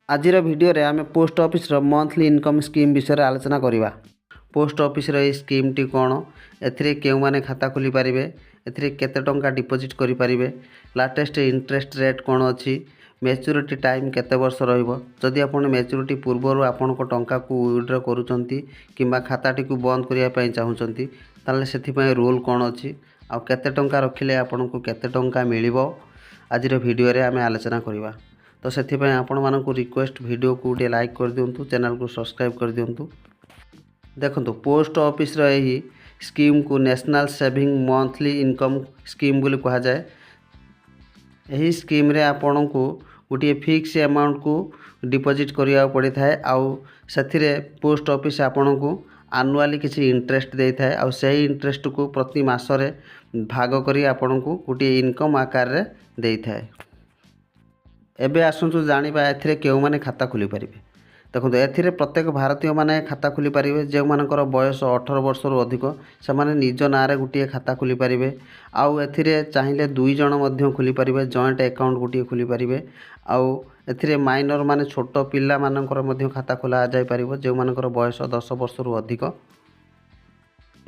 आजिर video रे आमे post office रो monthly income scheme विषय आलोचना करिबा। पोस्ट ऑफिस रो स्कीम टी कोन, एथिरे केउ माने खाता खोली पारिबे, एथिरे केते टंका डिपॉजिट करि पारिबे, लाटेस्ट इंटरेस्ट रेट कोन अछि, मैच्योरिटी टाइम केते वर्ष रहइबो, जदि आपण मैच्योरिटी पूर्वरु आपण को टंका को विथड्रॉ करूचंती किबा खाता टी को बंद करिया पय चाहुचंती ताले सेथि पय रूल कोन अछि आ केते टंका रखिले आपण को केते टंका मिलिबो आजिर भिडियो रे आमे आलोचना करिबा। तो से आपण मानक रिक्वेस्ट वीडियो को गोटे लाइक कर दिंतु, चैनल को सब्सक्राइब कर दिंतु। देखो पोस्ट ऑफिस रही स्कीम को national saving monthly income scheme बोली कहा जाए। यही स्कीम रे आपण को गोटे फिक्स अमाउंट को डिपॉजिट करिया पड़ी थाए आउ से पोस्ट ऑफिस आपण को आनुआली किसी इंटरेस्ट दे थाए आउ से इंटरेस्ट को प्रति मासरे भाग करी आपण को गोटे इनकम आकार रे दे थाए। एबे आसंतु जानिबा एथिरे केउ माने खाता खोली पारिबे। देखो एथिरे प्रत्येक भारतीय माने खाता खोली पारिबे। जे मानकर बयस 18 वर्ष रु अधिक से माने निज नारे गुटिए खाता खोली पारिबे। आउ एथिरे चाहिले दुई जण मध्य खोली पारिबे, जॉइंट अकाउंट गुटिए खोली पारिबे। आउ एथिरे माइनर माने छोट पिल्ला मानकर मध्य खाता खोला जाय पारिबो, जे मानकर बयस 10 वर्ष रु अधिक।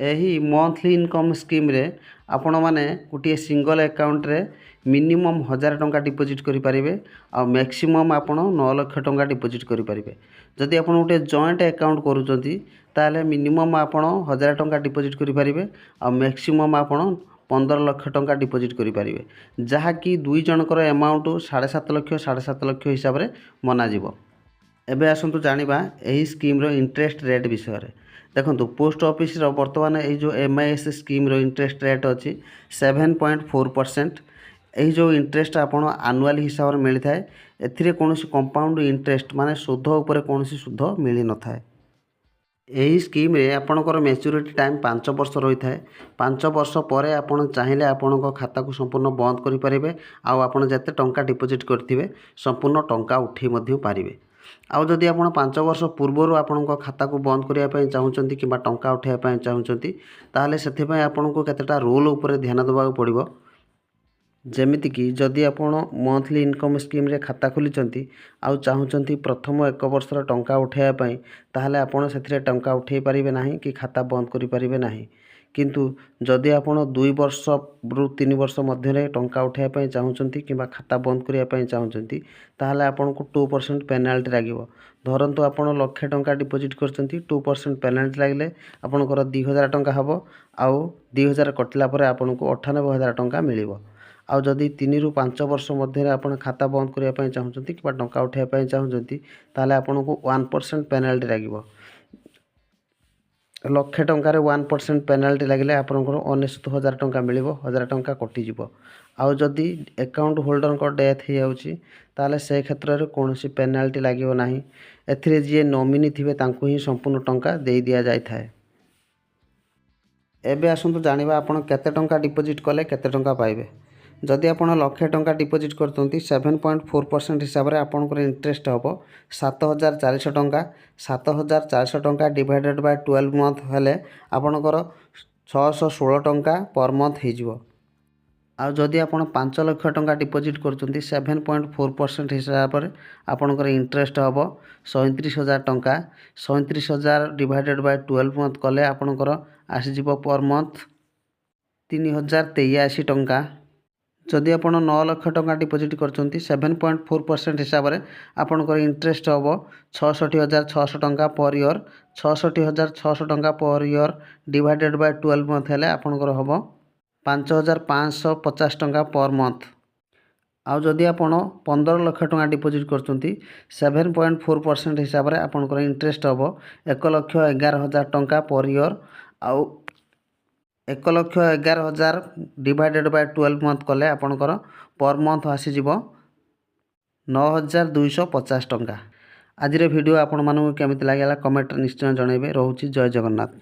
एही मंथली इनकम स्कीम रे आपण माने गोटे सिंगल अकाउंट रे मिनिमम 1000 टंका डिपॉजिट करि पारिबे आ मैक्सिमम आपण 9 लाख टंका डिपॉजिट करि पारिबे। जदि आपण गोटे जॉइंट अकाउंट करूचंती ताले मिनिमम आपण 1000 टंका डिपॉजिट करि पारिबे आ मैक्सिमम आपण 15 लाख टंका डिपॉजिट करि पारिबे, जहा कि दुई जनकर अमाउंट 7.5 लाख हिसाब रे मना जिवो। एबे आसंतु जानिबा एही स्कीम रो इंटरेस्ट रेट विषय रे। देखो पोस्ट ऑफिस रो वर्तमान ए जो MIS स्कीम रो इंटरेस्ट रेट अछि 7.4%। यही जो इंटरेस्ट आपण आनुआली हिसाब से मिली थाए, एथिरे कोनोसी कंपाउंड इंटरेस्ट माने सुध ऊपर कोनोसी सुध मिली न थाए। यही स्कीम रे आपणकर मैच्योरिटी टाइम 5 वर्ष रही थाए। 5 वर्ष पर आपण चाहिले आपण खाता को संपूर्ण बंद करि पारिबे आउ आपण जते टंका डिपॉजिट करथिबे संपूर्ण टंका उठे मध्य पारिबे। आउ जदि आपण 5 वर्ष पूर्वरु आपण खाता को बंद करिया पय चाहुचंती किबा टंका उठाया पय चाहुचंती ताले सेथे पय आपण को केतेटा रूल ऊपर ध्यान देबा पड़िबो। जेमिति कि जदि आपण मंथली इनकम स्कीम रे खाता खोलिचंती आउ चाहुचंती प्रथम 1 वर्षर टंका उठाया पय ताहले आपण सेथिरे टंका उठेई पारिबे नाही कि खाता बंद करि पारिबे नाही। किंतु जदि आपण 2 वर्ष रु 3 वर्ष मध्य रे टंका उठाया पय चाहुचंती किबा खाता बंद करिया पय चाहुचंती ताहले आपण को 2% पेनाल्टी लागिवो। धरंतु आपण लाख टंका डिपॉजिट करचंती 2% पेनाल्टी लागले आपणकर 2000 टंका हबो आउ 2000 कटला परे आपण को 98000 टंका मिलिवो। आउ जदि 3 रु 5 वर्ष मध्य आपण खाता बंद करिया पय चाहुचंती कि टंका उठाया पय चाहुचंती ताले आपण को 1% पेनाल्टी लागिवो। लाख टंका रे 1% पेनाल्टी लागले आपनकर 99000 टंका मिलिवो, 1000 टंका कटि जिवो। आउ जदि अकाउंट होल्डर को डेथ हे जाउची ताले से क्षेत्र रे कोनोसी पेनाल्टी लागिवो नाही। एथिरे जे नॉमिनी थिबे तांकु ही संपूर्ण टंका देई दिया जाय थाए। एबे आसंतु जानिबा आपण केते टंका डिपॉजिट कले केते टंका पाइबे। जदि आपण लाख टंका डिपॉजिट करतंती 7.4% हिसाब रे आपनकर इंटरेस्ट हबो 7400 टंका। 7400 टंका डिवाइडेड बाय 12 मंथ हेले आपनकर 616 टंका पर मंथ हे जिवो। आ जदि आपण 5 लाख टंका डिपॉजिट करचंती 7.4% हिसाब रे आपनकर इंटरेस्ट हबो 37000 टंका। 37000 डिवाइडेड बाय 12 मंथ कले आपनकर आसी जिवो पर मंथ 3083 टंका। जदि आपण 9 लाख टंका डिपॉजिट करचंती 7.4% हिसाब रे आपनकर इंटरेस्ट हबो 66600 टंका पर ईयर। 66600 टंका per year divided by 12 month हेले आपनकर हबो 5550 टंका पर मंथ। आउ जदि आपण 15 लाख टंका डिपॉजिट करचंती 7.4% हिसाब रे आपनकर इंटरेस्ट हबो 1,11,000 टंका पर ईयर। आउ 1,11,000 डिवाइडेड बाय 12 मंथ कले आपनकर पर मंथ आसी जिवो 9250 टंका। आजिरे वीडियो आपण मानू केमिति लागला कमेंट निश्चय जणाइबे। रहउची जय जगन्नाथ।